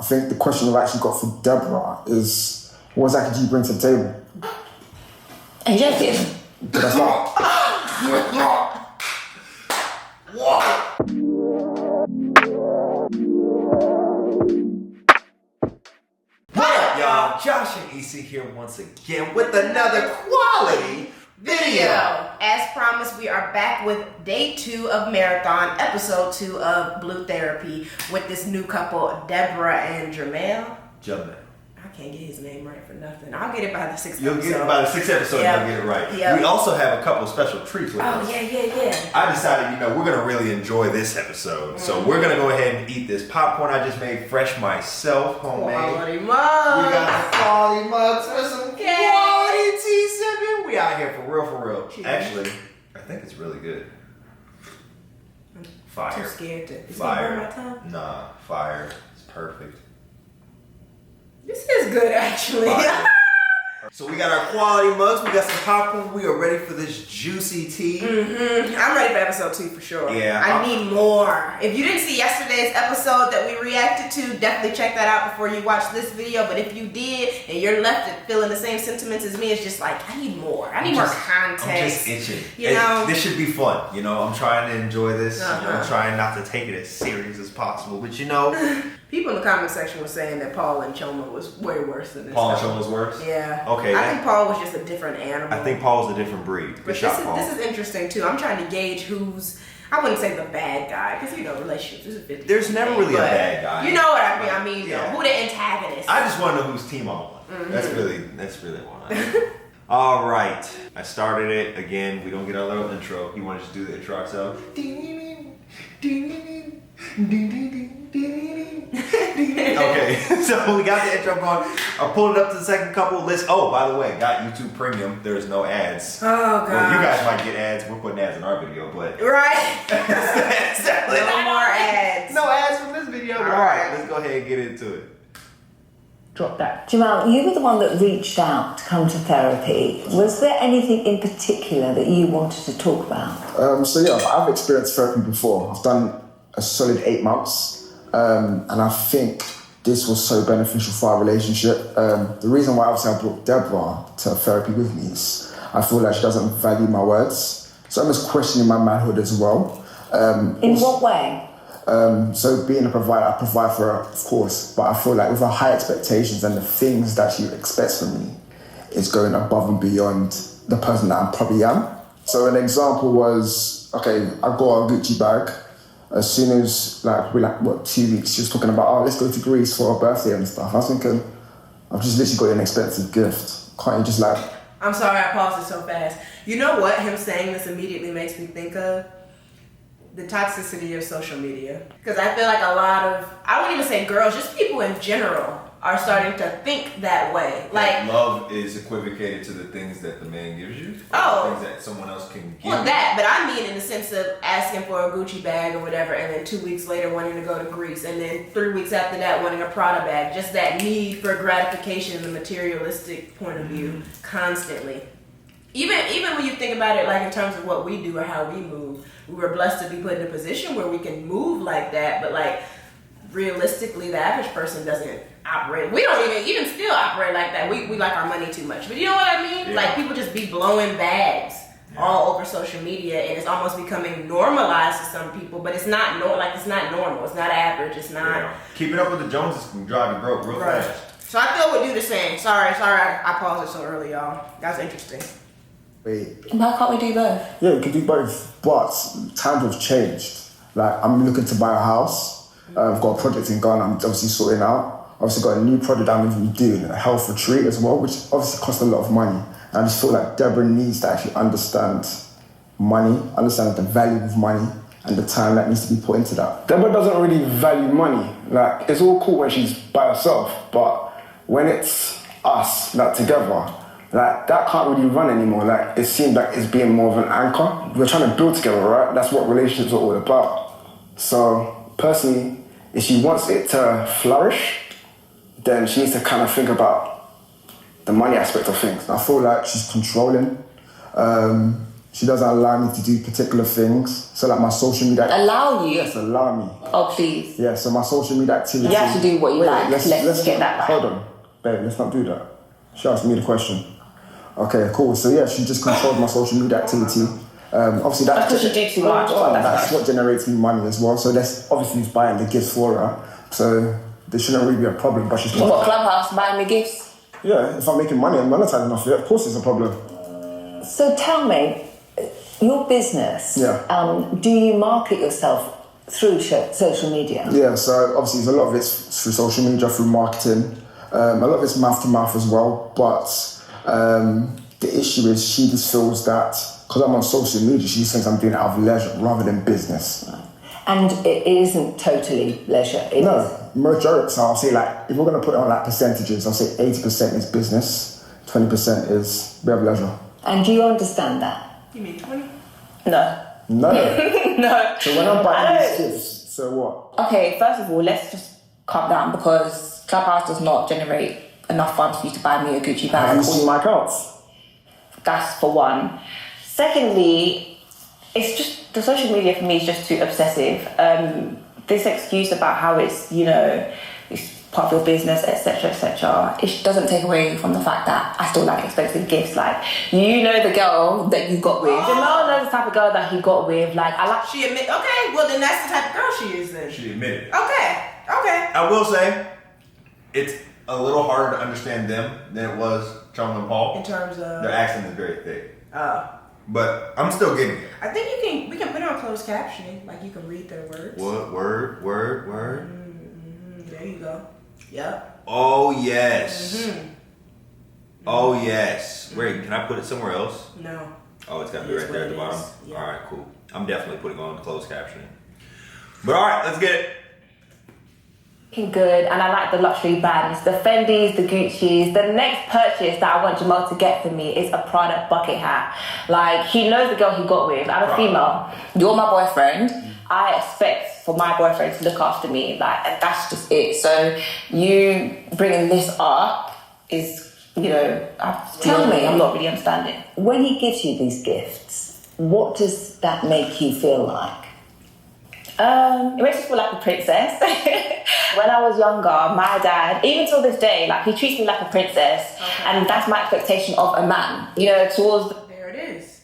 think the question I've actually got for Deborah is, what exactly do you bring to the table? Are you joking? Did I start? What up, y'all? Josh and EC here once again with another quality video. As promised, we are back with day 2 of Marathon, episode 2 of Blue Therapy with this new couple, Deborah and Jamel. I can't get his name right for nothing. I'll get it by the 6th You'll episode. get it by the 6th episode, Yep. You'll get it right. Yep. We also have a couple special treats with us. Oh, yeah. I decided, we're going to really enjoy this episode. So we're going to go ahead and eat this popcorn I just made fresh myself, homemade. Quality mugs. We got the quality mugs for some quality tea sipping. We out here for real. Cheers. Actually, I think it's really good. Fire. I'm too scared to. Is Fire. it burn my tongue? Nah, fire. It's perfect. This is good, actually. Fire. So we got our quality mugs, we got some popcorn, we are ready for this juicy tea. I'm ready for episode 2 for sure. Yeah. I need more. If you didn't see yesterday's episode that we reacted to, definitely check that out before you watch this video. But if you did and you're left feeling the same sentiments as me, it's just like, I need more. I need more context. I'm just itching. You know? This should be fun. I'm trying to enjoy this. I'm trying not to take it as serious as possible. But People in the comment section were saying that Paul and Choma was way worse than this. Paul and Choma was worse? Yeah. Okay. I think Paul was just a different animal. I think Paul's a different breed. But this is interesting too. I'm trying to gauge who's, I wouldn't say the bad guy, because relationships is a 50. There's never really a bad guy. You know what I mean? Yeah. Who the antagonist? I just want to know whose team I'm on. That's really what I know. All right. I started it again. We don't get our little intro. You want to just do the intro ourselves? Okay, so we got the intro going. I pulled it up to the second couple. By the way, got YouTube Premium. There's no ads. Oh, God. Well, you guys might get ads. We're putting ads in our video, but... Right. No more ads. No ads from this video. All right, let's go ahead and get into it. Drop that. Jamel, you were the one that reached out to come to therapy. Was there anything in particular that you wanted to talk about? I've experienced therapy before. I've done a solid 8 months. And I think this was so beneficial for our relationship. The reason why obviously I brought Deborah to therapy with me is I feel like she doesn't value my words. So I'm just questioning my manhood as well. In what way? So being a provider, I provide for her, of course, but I feel like with her high expectations and the things that she expects from me is going above and beyond the person that I probably am. So an example was, I got a Gucci bag. As soon as 2 weeks, she was talking about, let's go to Greece for her birthday and stuff. I was thinking, I've just literally got an expensive gift. Can't you just I'm sorry, I paused it so fast. You know what him saying this immediately makes me think of? The toxicity of social media. Because I feel like a lot of, I wouldn't even say girls, just people in general are starting to think that way. Like love is equivocated to the things that the man gives you. Oh. Things that someone else can give Well, you. that, but I mean in the sense of asking for a Gucci bag or whatever, and then 2 weeks later wanting to go to Greece, and then 3 weeks after that wanting a Prada bag. Just that need for gratification in the materialistic point of view constantly. Even when you think about it, like in terms of what we do or how we move, we were blessed to be put in a position where we can move like that, but like realistically, the average person doesn't operate. We don't even still operate like that. We like our money too much. But you know what I mean? Yeah. Like people just be blowing bags all over social media, and it's almost becoming normalized to some people, but it's not it's not normal. It's not average. It's not. Yeah. Keeping up with the Joneses can drive you broke real fast. So I feel what dude is saying. Sorry, I paused it so early, y'all. That was interesting. wait. Why can't we do both? Yeah, we can do both, but times have changed. Like, I'm looking to buy a house. I've got a project in Ghana I'm obviously sorting out. Obviously got a new project I'm even doing, a health retreat as well, which obviously costs a lot of money. And I just feel like Deborah needs to actually understand money, understand the value of money, and the time that needs to be put into that. Deborah doesn't really value money. Like, it's all cool when she's by herself, but when it's us, together, that can't really run anymore. Like, it seems like it's being more of an anchor. We're trying to build together, right? That's what relationships are all about. So, personally, if she wants it to flourish, then she needs to kind of think about the money aspect of things. I feel like she's controlling. She doesn't allow me to do particular things. So like my social media... Allow you? Yes, allow me. Oh, please. Yeah, so my social media activity... You have to do what you like. Let's get that right. Hold on. Babe, let's not do that. She asked me the question. Okay, cool. So yeah, she just controlled my social media activity. Obviously that's... Because you do too much. That's what generates me money as well. So that's obviously who's buying the gifts for her. So there shouldn't really be a problem, but she's not... What, Clubhouse buying me gifts? Yeah, if I'm making money and monetizing off it, of course it's a problem. So tell me, your business, do you market yourself through social media? Yeah, so obviously a lot of it's through social media, through marketing. A lot of it's mouth to mouth as well. But the issue is she just feels that because I'm on social media, she just thinks I'm doing it out of leisure rather than business. Right. And it isn't totally leisure. Majority. So I'll say like, if we're going to put it on like percentages, I'll say 80% is business, 20% is we have leisure. And do you understand that? You mean 20? No. No. No. So when I'm buying these gifts, so what? Okay, first of all, let's just calm down because Clubhouse does not generate enough funds for you to buy me a Gucci bag. Have you seen my accounts? That's for one. Secondly, it's just, the social media for me is just too obsessive. This excuse about how it's, it's part of your business, etc., it doesn't take away from the fact that I still like expensive gifts. Like, the girl that you got with. Jamel knows the type of girl that he got with. Like, I like... She admit, okay, well then that's the type of girl she is then. She admitted. Okay. I will say, it's a little harder to understand them than it was Chum and Paul. In terms of... Their accent is very thick. Oh. But I'm still getting it. I think we can put it on closed captioning, like you can read their words. What? Word? There you go. Yep. Oh, yes. Oh, yes. Wait, can I put it somewhere else? No. Oh, it's got to be right there at the bottom? Yeah. All right, cool. I'm definitely putting on closed captioning. But all right, let's get it. Good, and I like the luxury brands, the Fendis, the Gucci's. The next purchase that I want Jamal to get for me is a Prada bucket hat. Like, he knows the girl he got with. I'm a female. You're my boyfriend. I expect for my boyfriend to look after me. Like, and that's just it. So you bringing this up is, Tell me, I'm not really understanding. When he gives you these gifts, what does that make you feel like? It makes me feel like a princess. When I was younger, my dad, even till this day, like, he treats me like a princess, and that's my expectation of a man. There it is.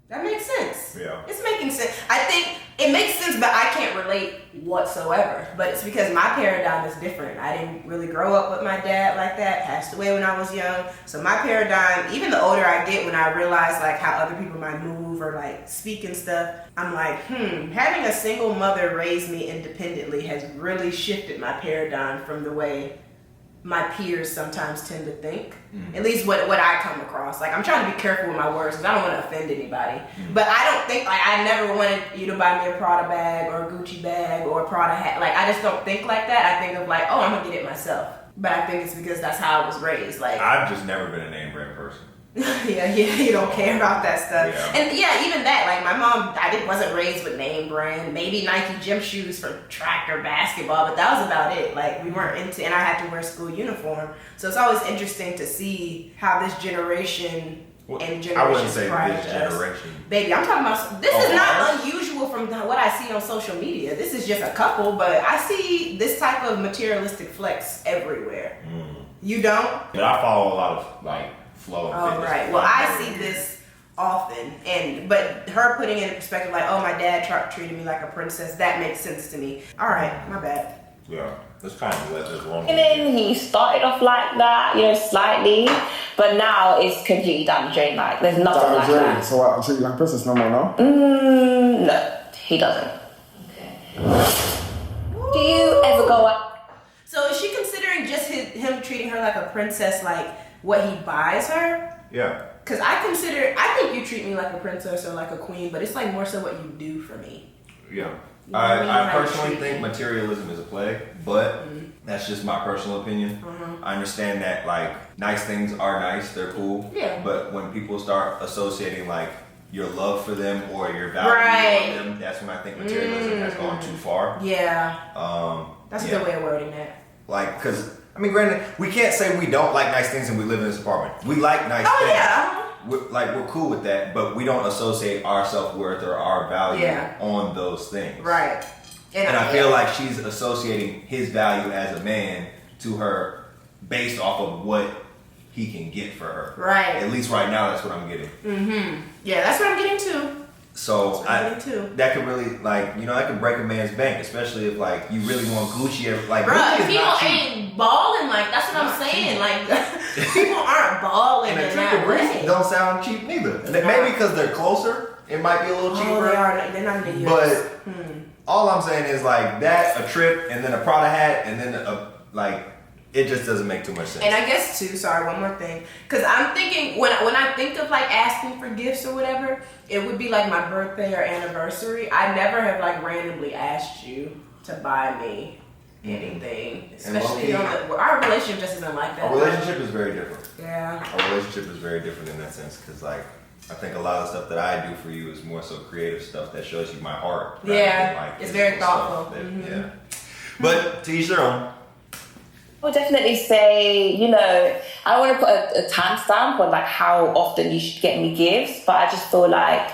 That makes sense. Yeah. It's making sense. I think it makes sense, but I can't relate whatsoever. But it's because my paradigm is different. I didn't really grow up with my dad like that. Passed away when I was young. So my paradigm, even the older I get, when I realize like how other people might move or like speak and stuff, I'm like, having a single mother raise me independently has really shifted my paradigm from the way my peers sometimes tend to think. At least what I come across. Like, I'm trying to be careful with my words because I don't want to offend anybody. But I don't think, like, I never wanted you to buy me a Prada bag or a Gucci bag or a Prada hat. Like, I just don't think like that. I think of like, oh, I'm going to get it myself. But I think it's because that's how I was raised. Like, I've just never been a name brand person. yeah, you don't care about that stuff. Yeah. And yeah, even that, like my mom, wasn't raised with name brand, maybe Nike gym shoes for track or basketball, but that was about it. Like, we weren't into, and I had to wear school uniform. So it's always interesting to see how this generation and generations I wouldn't say prior this to us. generation. Baby, I'm talking about, this is not unusual from what I see on social media. This is just a couple, but I see this type of materialistic flex everywhere. You don't? But I follow a lot of like flow and Oh, fitness. right. Well, I see this often, but her putting it in perspective, like, oh, my dad treated me like a princess, that makes sense to me. All right, my bad. Yeah, that's kind of what is wrong. And then he started off like that, slightly, but now it's completely down the drain. Like, there's nothing like that. So what, I'll treat you like a princess no more now? No, he doesn't. Okay. Do you ever go up? So is she considering just him treating her like a princess, like what he buys her? Yeah. Because I think you treat me like a princess or like a queen, but it's like more so what you do for me. Yeah. You know what I mean? I How you personally treat think me. materialism is a plague, but that's just my personal opinion. I understand that like nice things are nice, they're cool. Yeah. But when people start associating like your love for them or your value Right. of them, that's when I think materialism has gone too far. Yeah. That's a good way of wording that. Like, because, I mean, granted, we can't say we don't like nice things and we live in this apartment. We like nice things. Yeah. we're cool with that, but we don't associate our self-worth or our value on those things. Right. And I feel like she's associating his value as a man to her based off of what he can get for her. Right. At least right now, that's what I'm getting. Mm-hmm. Yeah, that's what I'm getting too. So that could really, like, you know, that could break a man's bank, especially if, like, you really want Gucci. Like, bruh, Gucci people ain't balling. Like, that's what I'm saying. Like, people aren't balling and in the that trip way. don't sound cheap neither. And maybe because they're closer, it might be a little cheaper. Oh, they are. They're not in the But US. all I'm saying is, like, that, a trip, and then a Prada hat, and then it just doesn't make too much sense. And I guess too, sorry, one more thing. Because I'm thinking, when I think of like asking for gifts or whatever, it would be like my birthday or anniversary. I never have like randomly asked you to buy me anything. Especially our relationship just isn't like that. Our relationship is very different. Yeah. Our relationship is very different in that sense. Because, like, I think a lot of the stuff that I do for you is more so creative stuff that shows you my heart. Yeah. Like, it's very thoughtful. Yeah. But to each their own. I would definitely say, you know, I don't want to put a timestamp on like how often you should get me gifts, but I just feel like,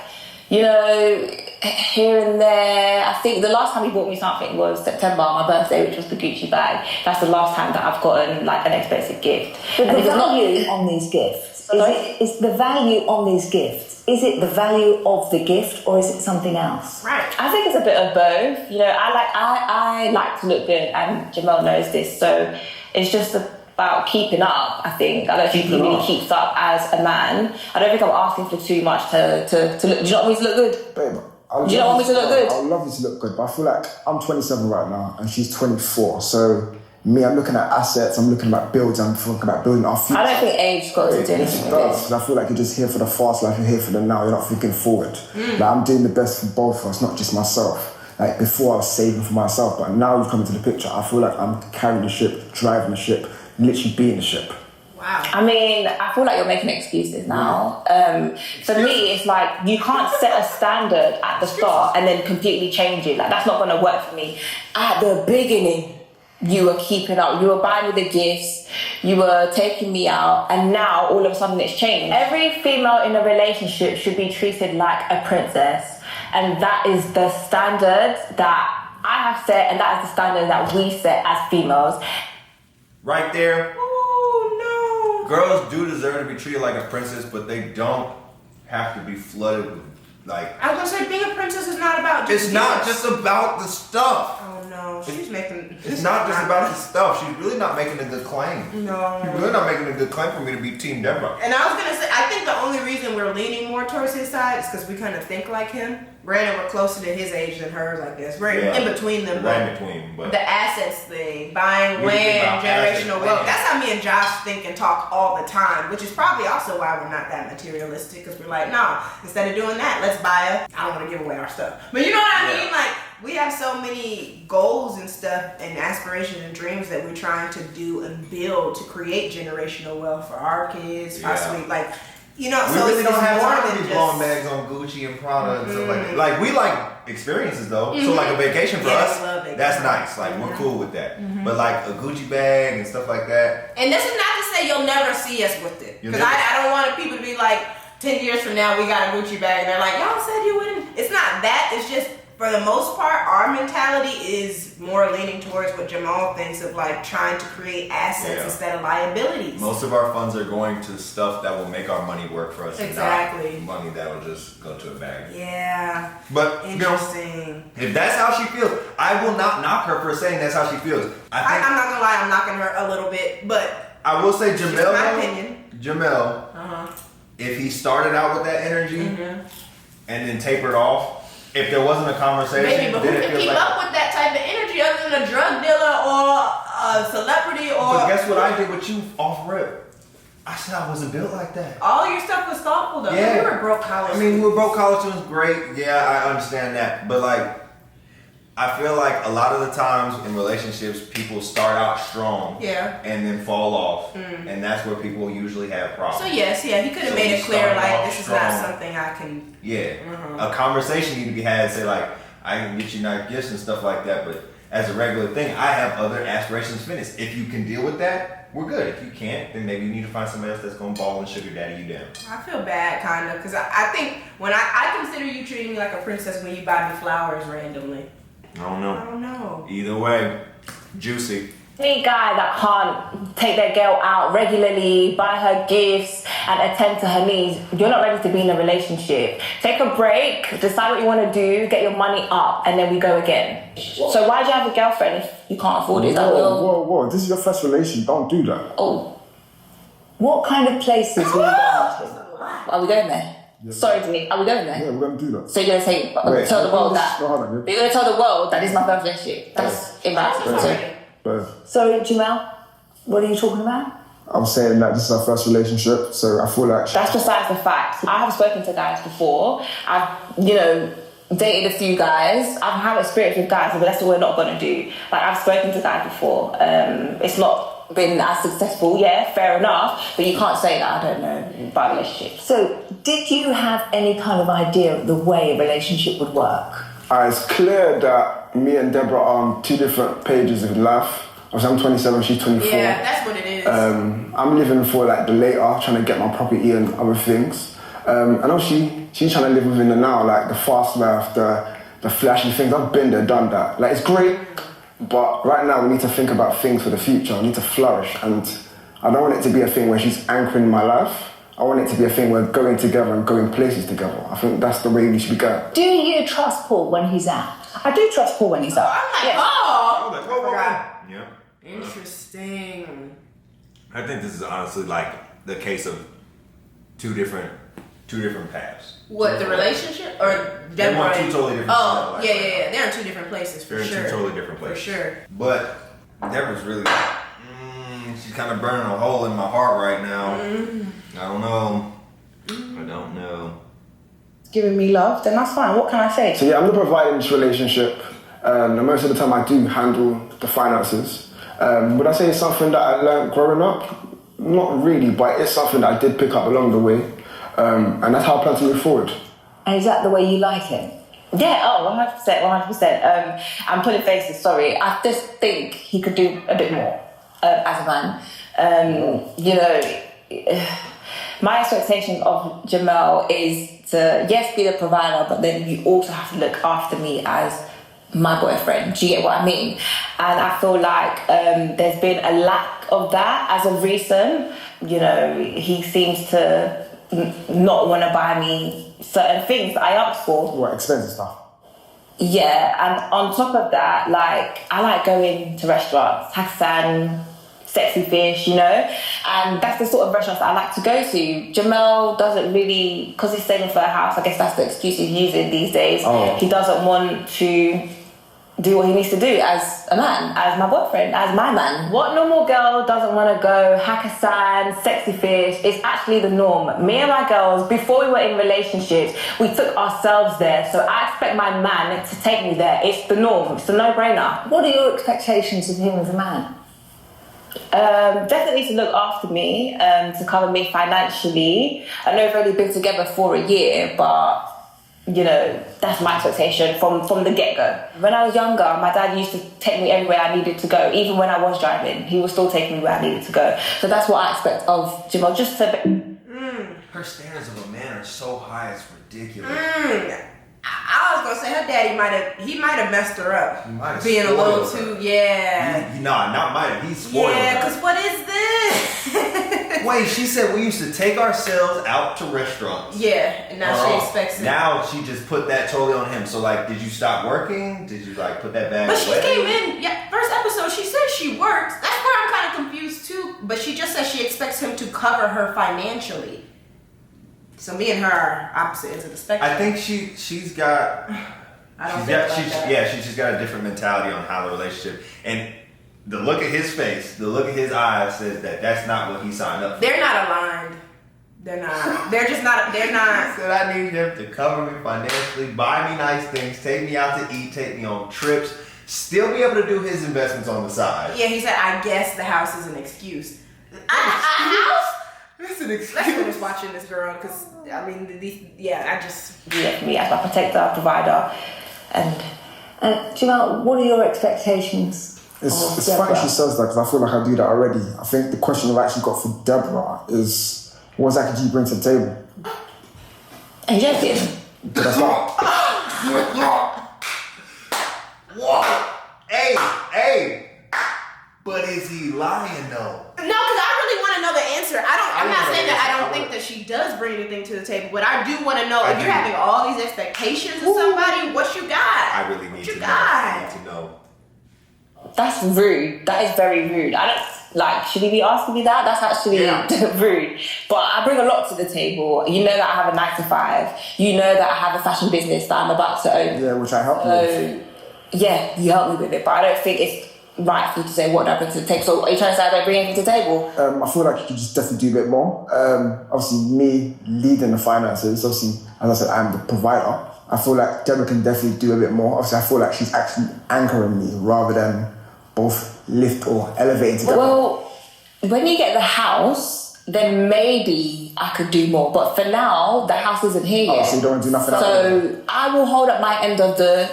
you know, here and there. I think the last time he bought me something was September, my birthday, which was the Gucci bag. That's the last time that I've gotten like an expensive gift. But the value on these gifts, is the value on these gifts, is it the value of the gift or is it something else? Right. I think it's a bit of both. You know, I like to look good, and Jamel knows this, so it's just about keeping up. I think I don't think he really keeps up as a man. I don't think I'm asking for too much to look. Do you not want me to look good? Babe, do you not want me to look good? I would love you to look good, but I feel like I'm 27 right now and she's 24. So me, I'm looking at assets, I'm looking at builds, I'm thinking about building our future. I don't think age got to do anything Yes, it with does. this. 'Cause I feel like you're just here for the fast life, you're here for the now, you're not thinking forward. Like, I'm doing the best for both of us, not just myself. Like, before I was saving for myself, but now you've come into the picture, I feel like I'm carrying the ship, driving the ship, literally being the ship. Wow. I mean, I feel like you're making excuses now. For me, it's like you can't set a standard at the start and then completely change it. Like, that's not going to work for me. At the beginning, you were keeping up. You were buying me the gifts. You were taking me out. And now, all of a sudden, it's changed. Every female in a relationship should be treated like a princess. And that is the standard that I have set, and that is the standard that we set as females. Right there. Oh, no. Girls do deserve to be treated like a princess, but they don't have to be flooded with, like... I was going to say, being a princess is not about just It's not gifts. just about the stuff. Oh, no. She's making... It's not just about the stuff. She's really not making a good claim. No. She's really not making a good claim for me to be Team Deborah. And I was going to say, I think the only reason we're leaning more towards his side is because we kind of think like him. Brandon, we're closer to his age than hers, I guess. We're in between them. Right in between, but... The assets thing, buying We think land, about generational assets, wealth. man. That's how me and Josh think and talk all the time, which is probably also why we're not that materialistic, because we're like, nah, instead of doing that, let's buy I don't want to give away our stuff. But you know what I mean? Like, we have so many goals and stuff and aspirations and dreams that we're trying to do and build to create generational wealth for our kids, possibly, like, you know, We so really it's don't have more time to than be just... blowing bags on Gucci and Prada and stuff like that. Like, we like experiences though. So like a vacation for Yeah, us, we love vacation. that's nice. Like, we're cool with that. But like a Gucci bag and stuff like that. And this is not to say you'll never see us with it. You'll Because never- I don't want people to be like, 10 years from now, we got a Gucci bag. And they're like, y'all said you wouldn't. It's not that. It's just, for the most part, our mentality is more leaning towards what Jamal thinks of, like, trying to create assets instead of liabilities. Most of our funds are going to stuff that will make our money work for us. Exactly. And not money that will just go to a bag. Yeah. But, you know, Interesting. if that's how she feels, I will not knock her for saying that's how she feels. I'm not gonna lie, I'm knocking her a little bit, but I will say just Jamel, my opinion. Jamel, if he started out with that energy and then tapered off, if there wasn't a conversation, Maybe, but who then it can feels keep like... up with that type of energy other than a drug dealer or a celebrity or... But guess what I did with you off rip? I said I wasn't built like that. All your stuff was thoughtful though. Yeah. We were broke college. I mean, we were broke college students, great. Yeah, I understand that. But like, I feel like a lot of the times in relationships, people start out strong Yeah. and then fall off. And that's where people usually have problems. So yes, he could have So made you it clear started like off this is strong. not something I can. Yeah. A conversation need to be had, say like, I can get you nice gifts and stuff like that, but as a regular thing. I have other aspirations finished. If you can deal with that, we're good. If you can't, then maybe you need to find somebody else that's gonna ball and sugar daddy you down. I feel bad, kind of, because I think when I consider you treating me like a princess when you buy me flowers randomly. I don't know. I don't know. Either way, juicy. Any guy that can't take their girl out regularly, buy her gifts, and attend to her needs, you're not ready to be in a relationship. Take a break, decide what you want to do, get your money up, and then we go again. So why do you have a girlfriend if you can't afford it? Whoa. This is your first relation. Don't do that. Oh, What kind of places were you going to? are we going there? Yeah. Sorry, Denise, are we going there? Yeah, we're going to do that. So you're going to say, tell the world that? No, hold on. You're going to tell the world that this is my first relationship? That's embarrassing. So, Sorry, Jamel, what are you talking about? I'm saying that this is our first relationship, so I feel like... that's besides the fact. I have spoken to guys before. I've, dated a few guys. I've had experience with guys, but that's what we're not going to do. Like, I've spoken to guys before. It's not been as successful, yeah, fair enough, but you can't say that, I don't know, about relationships. So, did you have any kind of idea of the way a relationship would work? It's clear that me and Deborah are on two different pages of life. Obviously, I'm 27, she's 24. Yeah, that's what it is. I'm living for like the later, trying to get my property and other things. I know she's trying to live within the now, like the fast life, the flashy things. I've been there, done that. Like, it's great, but right now we need to think about things for the future. I need to flourish, and I don't want it to be a thing where she's anchoring my life. I want it to be a thing where we're going together and going places together. I think that's the way we should be going. Do you trust Paul when he's out? I do trust Paul when he's out. I'm like, Yeah. I was like, whoa. forgot. Yeah. Interesting. I think this is honestly like the case of two different paths. What, the relationship? Or They want Deborah? two totally different Oh, things. yeah. They're in two different places, for They're in sure. two totally different places. For sure. But Deborah's really, she's kind of burning a hole in my heart right now. I don't know. Giving me love, then that's fine. What can I say? So yeah, I'm the provider in this relationship. And most of the time I do handle the finances. Would I say it's something that I learned growing up? Not really, but it's something that I did pick up along the way. And that's how I plan to move forward. And is that the way you like it? Yeah, 100%. I'm putting faces, sorry. I just think he could do a bit more as a man. My expectation of Jamel is to, yes, be the provider, but then you also have to look after me as my boyfriend. Do you get what I mean? And I feel like there's been a lack of that as of recent. He seems to not want to buy me certain things that I asked for. What, expensive stuff? Yeah, and on top of that, like, I like going to restaurants, Hakkasan, Sexy Fish, and that's the sort of restaurants that I like to go to. Jamel doesn't really, because he's saving for a house, I guess that's the excuse he's using these days. He doesn't want to do what he needs to do as a man, as my boyfriend, as my man. What normal girl doesn't want to go Hakkasan, Sexy Fish? It's actually the norm. Me and my girls, before we were in relationships, we took ourselves there. So I expect my man to take me there. It's the norm. It's a no-brainer. What are your expectations of him as a man? Definitely to look after me, to cover me financially. I know we've only been together for a year, but that's my expectation from the get-go. When I was younger, my dad used to take me everywhere I needed to go. Even when I was driving, he would still take me where I needed to go. So that's what I expect of Jamel, just to... Her standards of a man are so high, it's ridiculous. I was gonna say her daddy might have messed her up, being a little too, Not might have. He spoiled her. Yeah, because what is this? Wait, she said we used to take ourselves out to restaurants. Yeah, and now she expects it. Now she just put that totally on him. So like, did you stop working? Did you like put that bag But away? she came in, first episode, she said she works. That's where I'm kind of confused too. But she just says she expects him to cover her financially. So me and her are opposite ends of the spectrum. I think she's got. I don't think like that. Yeah, she's just got a different mentality on how the relationship, and the look at his face, the look at his eyes says that that's not what he signed up for. They're not aligned. They're not. They're just not. They're not. He said I need him to cover me financially, buy me nice things, take me out to eat, take me on trips, still be able to do his investments on the side. Yeah, he said, I guess the house is an excuse. A house? It's an excuse. Let's finish watching this girl, because, I mean, I just... Me as my protector, provider, and And Jamel, what are your expectations? It's funny she says that because I feel like I do that already. I think the question I've actually got for Deborah is, what exactly do you bring to the table? Are you joking? That's not. Whoa! Hey! But is he lying though? No, because I really want to know the answer. I'm not saying that I don't think that she does bring anything to the table, but I do want to know if you're having all these expectations of somebody, what you got? I really need to know. I need to know. That's rude. That is very rude. I don't like. Should he be asking me that? That's actually rude. But I bring a lot to the table. You know that I have a 9 to 5. You know that I have a fashion business that I'm about to own. Yeah, which I help you with. Yeah, you help me with it, but I don't think it's right for you to say what I bring to the table. So are you trying to say I don't bring anything to the table? I feel like you could just definitely do a bit more. Obviously, me leading the finances, obviously, as I said, I'm the provider. I feel like Deborah can definitely do a bit more. Obviously, I feel like she's actually anchoring me rather than both lift or elevating together. Well, when you get the house, then maybe I could do more. But for now, the house isn't here yet. So you don't want to do nothing else? So I will hold up my end of the,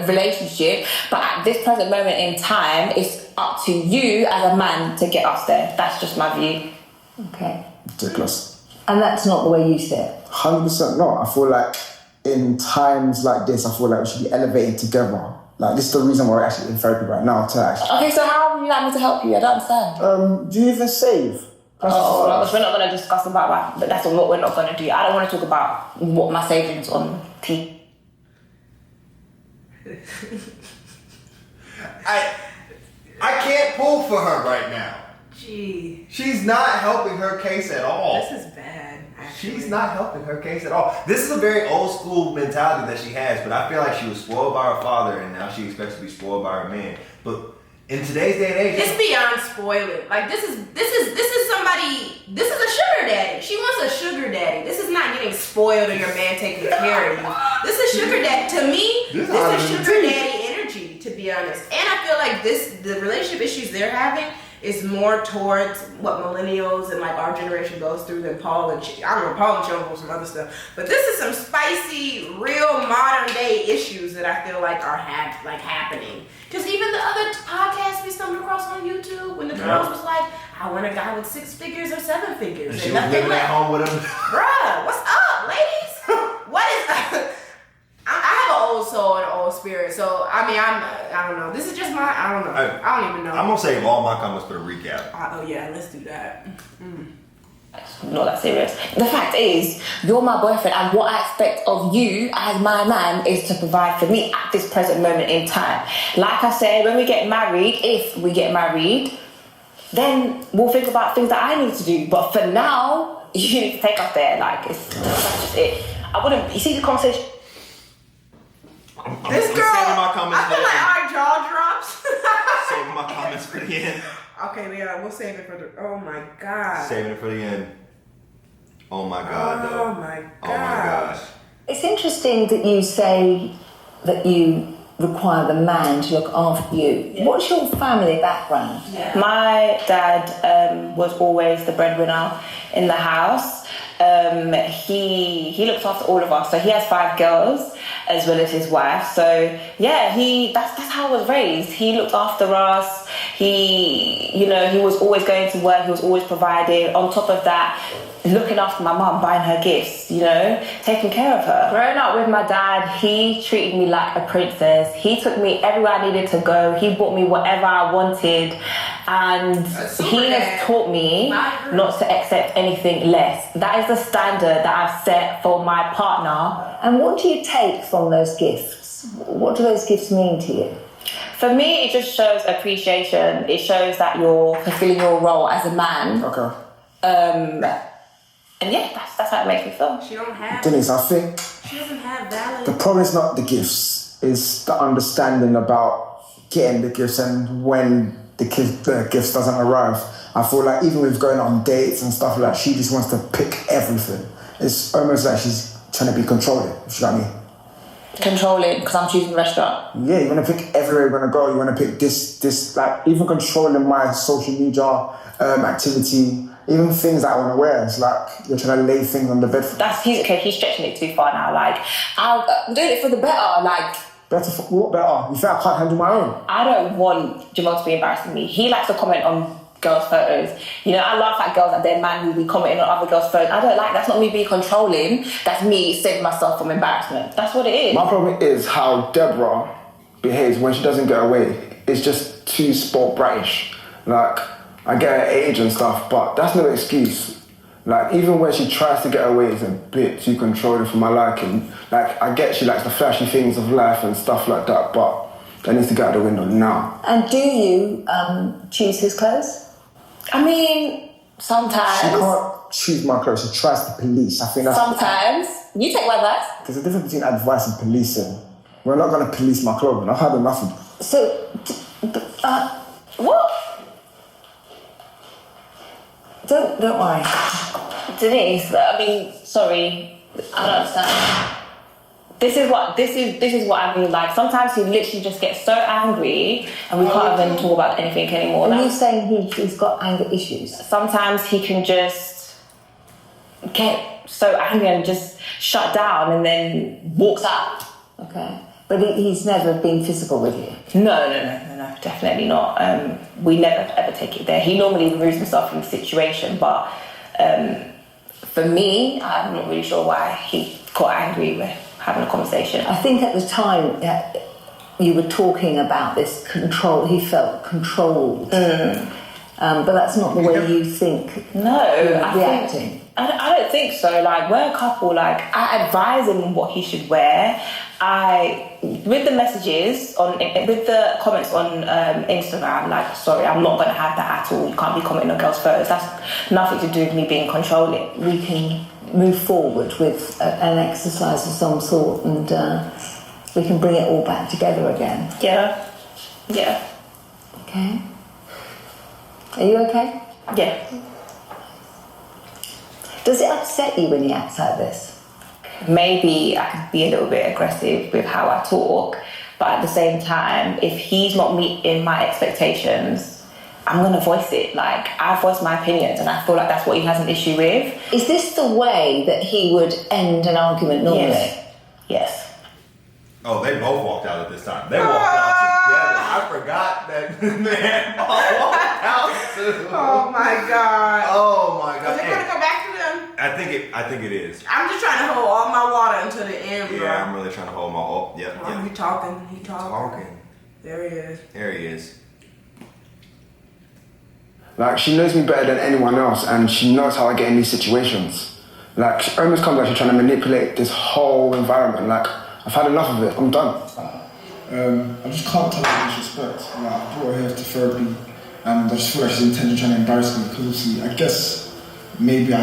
relationship. But at this present moment in time, it's up to you as a man to get us there. That's just my view. Okay. Ridiculous. And that's not the way you see it? 100% not. I feel like in times like this, I feel like we should be elevating together. Like, this is the reason why we're actually in therapy right now, to actually... Okay, so how would you like me to help you? I don't understand. Do you even save? We're not going to discuss about that, but that's what we're not going to do. I don't want to talk about what my savings on tea. I can't pull for her right now. Gee. She's not helping her case at all. This is bad, actually. She's not helping her case at all. This is a very old school mentality that she has, but I feel like she was spoiled by her father and now she expects to be spoiled by her man. But in today's day and age, it's beyond spoiling. Like, this is somebody, this is a sugar daddy. She wants a sugar daddy. This is not getting spoiled or your man taking care of you. This is sugar daddy. To me, this is sugar daddy energy, to be honest. And I feel like the relationship issues they're having is more towards what millennials and like our generation goes through than Paul and Paul and Chunk some other stuff. But this is some spicy, real modern day issues that I feel like are happening. Because even the other podcast we stumbled across on YouTube, when the girls was like, I want a guy with 6 figures or 7 figures. And she was living at home with him. Bruh, what's up, ladies? What is I have an old soul and an old spirit, so I mean, I don't know. This is just I don't know. I don't even know. I'm gonna save all my comments for the recap. Oh yeah, let's do that. Not that serious. The fact is, you're my boyfriend, and what I expect of you as my man is to provide for me at this present moment in time. Like I said, when we get married, if we get married, then we'll think about things that I need to do. But for now, you need to take us there. Like, that's just it. I wouldn't. You see the conversation. This girl, saving my comments I feel like our jaw drops. Saving my comments for the end. Okay, yeah, we'll save it for the. Oh my god. Saving it for the end. Oh my god, though. Oh my god. Oh my gosh. It's interesting that you say that you require the man to look after you. Yeah. What's your family background? Yeah. My dad was always the breadwinner in the house. He looks after all of us. So he has 5 girls as well as his wife. So yeah, that's how I was raised. He looked after us. He was always going to work. He was always providing. On top of that, looking after my mum, buying her gifts, taking care of her. Growing up with my dad, he treated me like a princess. He took me everywhere I needed to go. He bought me whatever I wanted. And he has taught me not to accept anything less. That is the standard that I've set for my partner. And what do you take from those gifts? What do those gifts mean to you? For me, it just shows appreciation. It shows that you're fulfilling your role as a man. Okay. And yeah, that's how it makes me feel. She don't have. Denise, I think She doesn't have valid. the problem is not the gifts, it's the understanding about getting the gifts and when the gifts doesn't arrive. I feel like even with going on dates and stuff like that, she just wants to pick everything. It's almost like she's trying to be controlling, if you know what I mean. Controlling, because I'm choosing the restaurant. Yeah, you want to pick everywhere you want to go. You want to pick this, like even controlling my social media activity, even things that I want to wear. It's like you're trying to lay things on the bed. He's stretching it too far now. Like, I'm doing it for the better. Like, What better? You think I can't handle my own? I don't want Jamal to be embarrassing me. He likes to comment on girls' photos. You know, I laugh at girls that their man will be commenting on other girls' photos. I don't like, that's not me being controlling. That's me saving myself from embarrassment. That's what it is. My problem is how Deborah behaves when she doesn't get away. It's just too sport bratish. Like, I get her age and stuff, but that's no excuse. Like, even when she tries to get away, it's a bit too controlling for my liking. Like, I get she likes the flashy things of life and stuff like that, but that needs to get out the window now. And do you choose his clothes? I mean, sometimes. She can't choose my clothes. She tries to police. I think that's... Sometimes. You take my advice. There's a difference between advice and policing. We're not going to police my clothing. I've had enough of it. So, What? don't worry. Denise, I mean, sorry, I don't understand. This is what I mean. Like, sometimes he literally just gets so angry and we can't even talk about anything anymore. Are you saying he's got anger issues? Sometimes he can just get so angry and just shut down and then walks out. Okay. But he's never been physical with you? No, definitely not. We never ever take it there. He normally removes himself from the situation, but for me, I'm not really sure why he got angry with having a conversation. I think at the time you were talking about this control, he felt controlled. But that's not the way you think. No, reacting. I don't think so. Like, we're a couple. Like, I advise him what he should wear. With the messages with the comments on Instagram, like, sorry, I'm not going to have that at all. You can't be commenting on girls' photos. That's nothing to do with me being controlling. We can move forward with an exercise of some sort, and we can bring it all back together again. Yeah. Okay. Are you okay? Yeah. Does it upset you when he acts like this? Maybe I could be a little bit aggressive with how I talk, but at the same time, if he's not meeting my expectations, I'm going to voice it. Like, I voice my opinions, and I feel like that's what he has an issue with. Is this the way that he would end an argument normally? Yes. Oh, they both walked out at this time. They walked out together. I forgot that man walked out too. Oh my god. Oh my god. Is it gonna go back to them? I think it is. I'm just trying to hold all my water until the end, bro. Yeah, I'm really trying to hold my. Oh, yep. He talking. Talking. There he is. There he is. Like, she knows me better than anyone else, and she knows how I get in these situations. Like, she almost comes like she's trying to manipulate this whole environment. Like, I've had enough of it. I'm done. I just can't tell her disrespect. Like, I brought her here to therapy, and I just feel like she's intentionally trying to embarrass me, because obviously, I guess maybe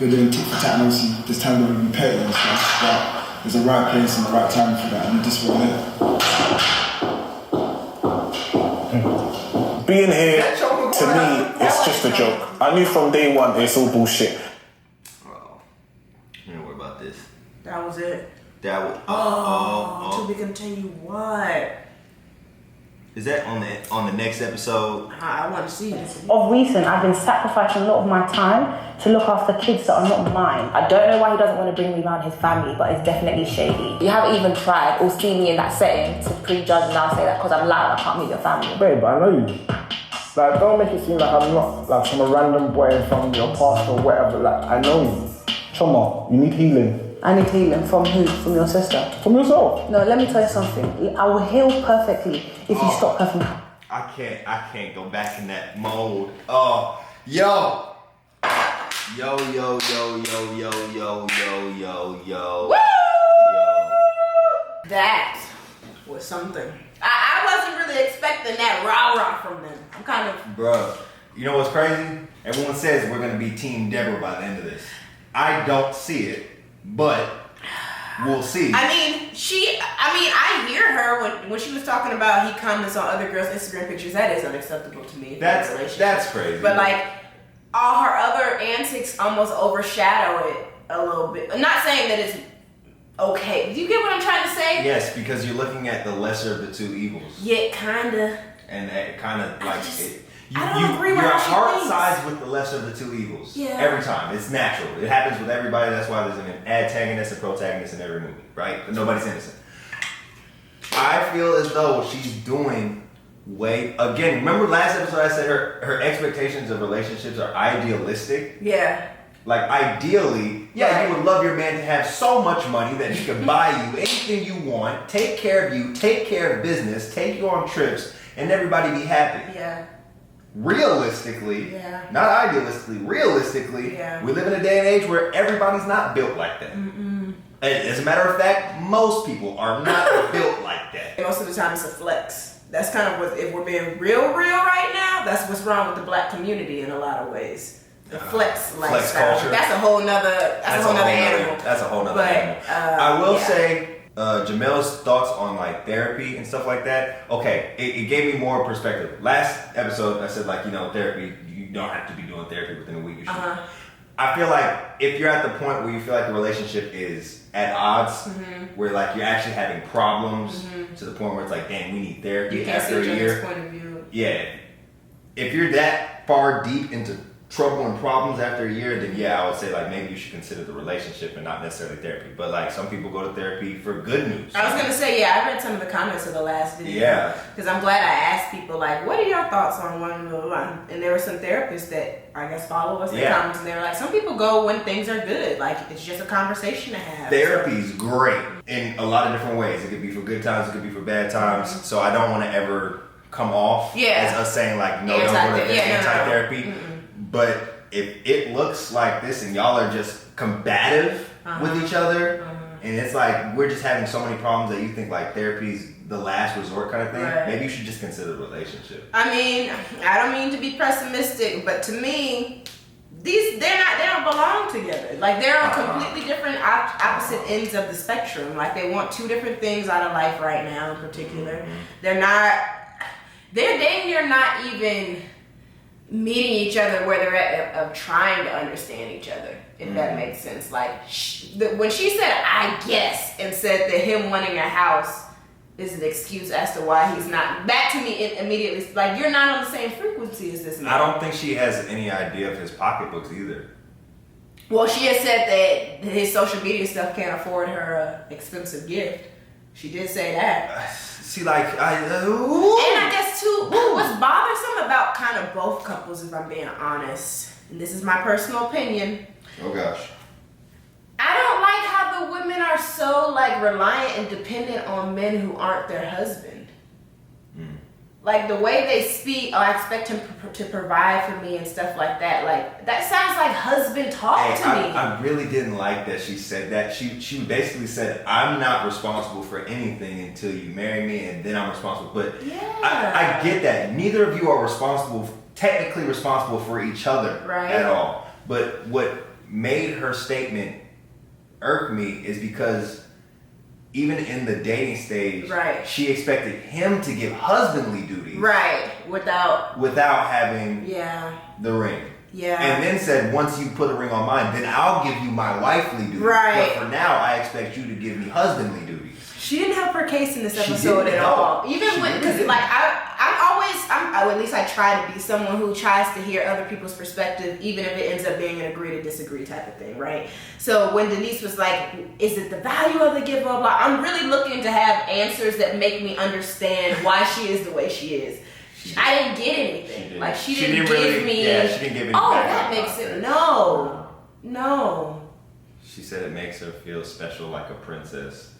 we're doing tit for tat, and obviously this time we're going to be petty and stuff, but there's a right place and the right time for that, and this one here. Being here, to me, it's just a joke. I knew from day one it's all bullshit. Oh, don't worry about this. That was it. That was. To be continued. What? Is that on the next episode? I want to see this. Of recent, I've been sacrificing a lot of my time to look after kids that are not mine. I don't know why he doesn't want to bring me around his family, but it's definitely shady. You haven't even tried or seen me in that setting to prejudge and now say that because I'm loud, I can't meet your family. Babe, I know you. Like, don't make it seem like I'm not like some random boy from your past or whatever. Like, I know you. Choma, you need healing. I need healing from who? From your sister? From yourself. No, let me tell you something. I will heal perfectly if you stop her from... I can't go back in that mode. Oh, yo. Yo. Woo! That was something. I wasn't really expecting that rah-rah from them. I'm kind of... Bruh, you know what's crazy? Everyone says we're going to be Team Deborah by the end of this. I don't see it, but we'll see. I hear her when she was talking about he comments on other girls' Instagram pictures. That is unacceptable to me. That's crazy. But like, all her other antics almost overshadow it a little bit. I'm not saying that it's okay. Do you get what I'm trying to say? Yes, because you're looking at the lesser of the two evils. Yeah, kinda. And it kind of like I don't agree with your how she heart thinks. sides with the lesser of the two evils. Yeah. Every time. It's natural. It happens with everybody. That's why there's an antagonist and protagonist in every movie, right? But nobody's innocent. I feel as though she's doing again, remember last episode I said her expectations of relationships are idealistic? Yeah. Like ideally, you would love your man to have so much money that he could buy you anything you want, take care of you, take care of business, take you on trips, and everybody be happy. Yeah. Realistically, not idealistically, realistically, we live in a day and age where everybody's not built like that. As a matter of fact, most people are not built like that. Most of the time it's a flex. That's kind of what, if we're being real right now, that's what's wrong with the black community in a lot of ways. The flex lifestyle. Culture. That's a whole nother animal. That's a whole nother animal. I will say, Jamel's thoughts on like therapy and stuff like that. Okay, it gave me more perspective. Last episode, I said like, therapy, you don't have to be doing therapy within a week. You should. I feel like if you're at the point where you feel like the relationship is at odds, where like you're actually having problems to the point where it's like, dang, we need therapy after a year. Point of view. Yeah. If you're that far deep into trouble and problems after a year, then I would say like maybe you should consider the relationship and not necessarily therapy. But like some people go to therapy for good news. I was gonna say, I read some of the comments of the last video. Yeah. Because I'm glad I asked people like, what are your thoughts on one blah, blah, blah? And there were some therapists that I guess follow us in the comments, and they were like, some people go when things are good, like it's just a conversation to have. Therapy's great in a lot of different ways. It could be for good times, it could be for bad times. So I don't want to ever come off as us saying like, no, don't go to anti-therapy. But if it looks like this and y'all are just combative with each other, and it's like we're just having so many problems that you think like therapy's the last resort kind of thing, maybe you should just consider the relationship. I mean, I don't mean to be pessimistic, but to me, they don't belong together. Like they're on completely different opposite ends of the spectrum. Like they want two different things out of life right now in particular. They're dang near not even meeting each other where they're at of trying to understand each other, if that makes sense. Like when she said I guess and said that him wanting a house is an excuse as to why he's not, that to me it immediately like you're not on the same frequency as this man. I don't think she has any idea of his pocketbooks either. Well, she has said that his social media stuff can't afford her an expensive gift. She did say that. See, like, and I guess too, what's bothersome about kind of both couples, if I'm being honest, and this is my personal opinion. Oh gosh. I don't like how the women are so like reliant and dependent on men who aren't their husband. Like the way they speak, I expect him to provide for me and stuff like that. Like that sounds like husband talk to me. I really didn't like that she said that. She basically said, I'm not responsible for anything until you marry me, and then I'm responsible. But I get that. Neither of you are technically responsible for each other at all. But what made her statement irk me is because even in the dating stage, she expected him to give husbandly duties. Without having the ring. And then said, once you put a ring on mine, then I'll give you my wifely duties. But for now, I expect you to give me husbandly duties. She didn't help her case in this episode at all. Even when, because like at least I try to be someone who tries to hear other people's perspective, even if it ends up being an agree to disagree type of thing, right? So when Denise was like, is it the value of the gift, blah, blah, I'm really looking to have answers that make me understand why she is the way she is. I didn't get anything. Like she didn't give me. Yeah, she didn't give any. Oh, that makes it. No. She said it makes her feel special, like a princess.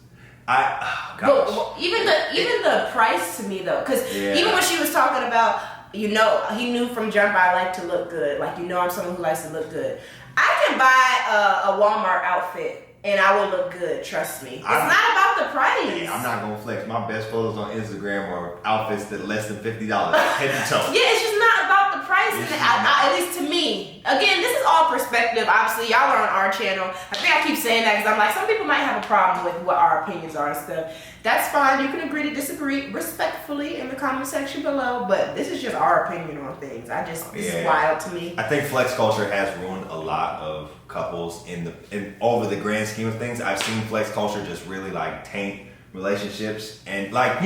But even the price to me though, because even when she was talking about, he knew from jump I like to look good. Like I'm someone who likes to look good. I can buy a Walmart outfit and I will look good. Trust me. It's not about the price. Yeah, I'm not gonna flex. My best photos on Instagram are outfits that are less than $50 head to toe. Yeah, it's just not about the price. At least to me. Again, this is all perspective. Obviously, y'all are on our channel. I think I keep saying that because I'm like, some people might have a problem with what our opinions are and stuff. That's fine. You can agree to disagree respectfully in the comment section below. But this is just our opinion on things. This is wild to me. I think flex culture has ruined a lot of couples in over the grand scheme of things. I've seen flex culture just really like taint relationships, and like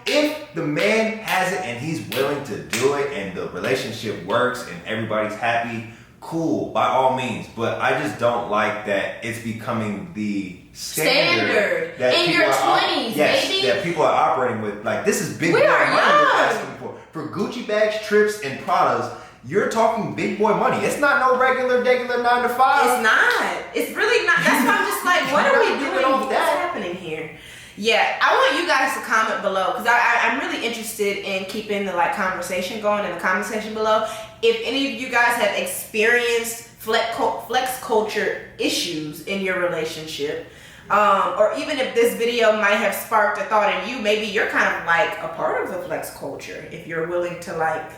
if the man has it and he's willing to do it and the relationship works and everybody's happy, cool, by all means. But I just don't like that it's becoming the standard that in people your are 20s, yes, baby. that people are operating with. Like, this is big boy We are money we're young. asking for Gucci bags, trips, and Pradas. You're talking big boy money. It's not no regular 9 to 5. It's not. It's really not. That's why I'm just like, what are we doing? What's happening here? Yeah, I want you guys to comment below because I'm really interested in keeping the like conversation going in the comment section below. If any of you guys have experienced flex culture issues in your relationship, or even if this video might have sparked a thought in you, maybe you're kind of like a part of the flex culture. If you're willing to like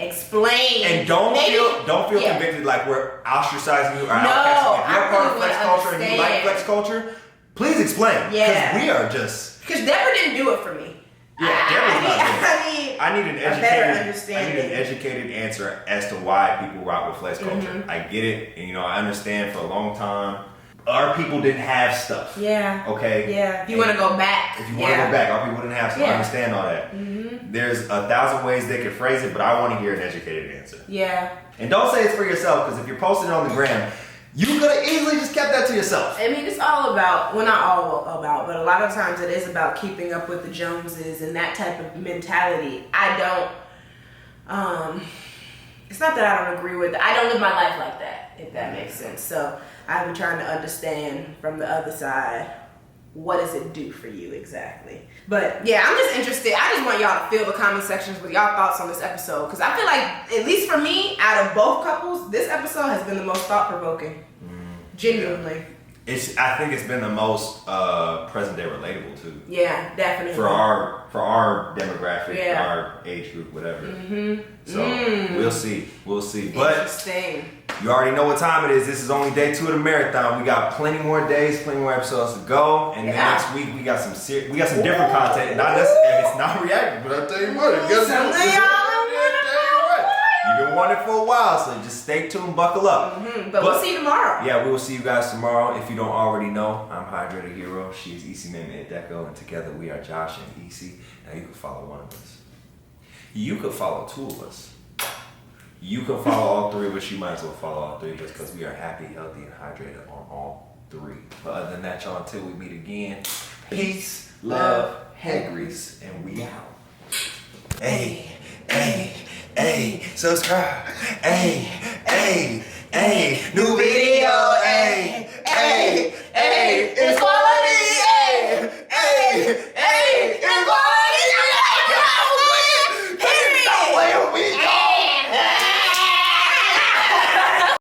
explain and don't feel yeah. convicted like we're ostracizing you or outcasting you. If you're a part of flex culture and you like flex culture, please explain. Yeah. Because we are just. Because Deborah didn't do it for me. Yeah, Deborah's not doing it. I need an better educated answer as to why people rock with flex culture. I get it, and I understand for a long time. Our people didn't have stuff. Yeah. Okay. Yeah. If you want to go back. If you want to go back, our people didn't have stuff. I understand all that. There's 1,000 ways they could phrase it, but I want to hear an educated answer. Yeah. And don't say it's for yourself, because if you're posting it on the gram, you could have easily just kept that to yourself. I mean, it's all about, well, not all about, but a lot of times it is about keeping up with the Joneses and that type of mentality. It's not that I don't agree with it. I don't live my life like that, if that makes sense. So I've been trying to understand from the other side, what does it do for you exactly? But yeah, I'm just interested. I just want y'all to fill the comment sections with y'all thoughts on this episode. Because I feel like, at least for me, out of both couples, this episode has been the most thought-provoking. Genuinely. I think it's been the most present day relatable too. Yeah, definitely. For our demographic, our age group, whatever. So we'll see. But interesting. You already know what time it is. This is only day 2 of the marathon. We got plenty more days, plenty more episodes to go. And then next week we got some different content. Not necessarily, it's not reacting, but I'll tell you what, you've been wanting it for a while, so just stay tuned, buckle up. But we'll see you tomorrow. Yeah, we will see you guys tomorrow. If you don't already know, I'm Hydrated Hero. She is Isimeme Edeko, and together we are Josh and Isi. Now you can follow one of us. You could follow 2 of us. You can follow all 3 of us. You might as well follow all 3 of us because we are happy, healthy, and hydrated on all 3. But other than that, y'all, until we meet again, peace, love, head grease, and we out. Hey, subscribe. New video. It's quality. It's quality.